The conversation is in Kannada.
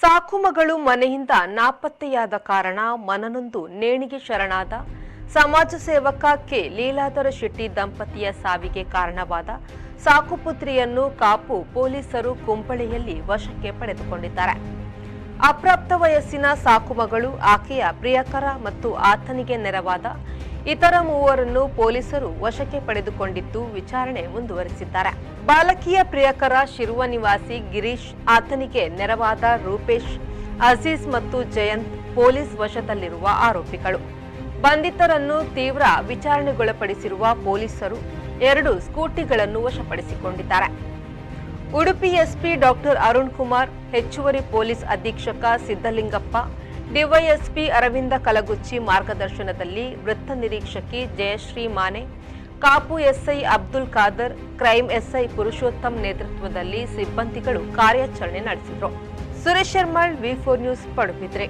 ಸಾಕು ಮಗಳು ಮನೆಯಿಂದ ನಾಪತ್ತೆಯಾದ ಕಾರಣ ಮನನೊಂದು ನೇಣಿಗೆ ಶರಣಾದ ಸಮಾಜ ಸೇವಕ ಕೆ ಲೀಲಾಧರ ಶೆಟ್ಟಿ ದಂಪತಿಯ ಸಾವಿಗೆ ಕಾರಣವಾದ ಸಾಕುಪುತ್ರಿಯನ್ನು ಕಾಪು ಪೊಲೀಸರು ಕುಂಪಳೆಯಲ್ಲಿ ವಶಕ್ಕೆ ಪಡೆದುಕೊಂಡಿದ್ದಾರೆ. ಅಪ್ರಾಪ್ತ ವಯಸ್ಸಿನ ಸಾಕು ಮಗಳು, ಆಕೆಯ ಪ್ರಿಯಕರ ಮತ್ತು ಆತನಿಗೆ ನೆರವಾದ ಇತರ ಮೂವರನ್ನು ಪೊಲೀಸರು ವಶಕ್ಕೆ ಪಡೆದುಕೊಂಡಿದ್ದು ವಿಚಾರಣೆ ಮುಂದುವರೆಸಿದ್ದಾರೆ. ಬಾಲಕಿಯ ಪ್ರಿಯಕರ ಶಿರುವ ನಿವಾಸಿ ಗಿರೀಶ್, ಆತನಿಗೆ ನೆರವಾದ ರೂಪೇಶ್, ಅಜೀಜ್ ಮತ್ತು ಜಯಂತ್ ಪೊಲೀಸ್ ವಶದಲ್ಲಿರುವ ಆರೋಪಿಗಳು. ಬಂಧಿತರನ್ನು ತೀವ್ರ ವಿಚಾರಣೆಗೊಳಪಡಿಸಿರುವ ಪೊಲೀಸರು 2 ಸ್ಕೂಟಿಗಳನ್ನು ವಶಪಡಿಸಿಕೊಂಡಿದ್ದಾರೆ. ಉಡುಪಿ ಎಸ್ಪಿ ಡಾಕ್ಟರ್ ಅರುಣ್ ಕುಮಾರ್, ಹೆಚ್ಚುವರಿ ಪೊಲೀಸ್ ಅಧೀಕ್ಷಕ ಸಿದ್ದಲಿಂಗಪ್ಪ, ಡಿವೈಎಸ್ಪಿ ಅರವಿಂದ ಕಲಗುಚ್ಚಿ ಮಾರ್ಗದರ್ಶನದಲ್ಲಿ ವೃತ್ತ ನಿರೀಕ್ಷಕಿ Jayashree Mane, Kapu SI Abdul Khadar, crime SI Purushottam ನೇತೃತ್ವದಲ್ಲಿ ಸಿಬ್ಬಂದಿಗಳು ಕಾರ್ಯಾಚರಣೆ ನಡೆಸಿದರು. ಸುರೇಶ್ ಶರ್ಮಾಳ್, ವಿ4 ನ್ಯೂಸ್, ಪಡುಬಿದ್ರೆ.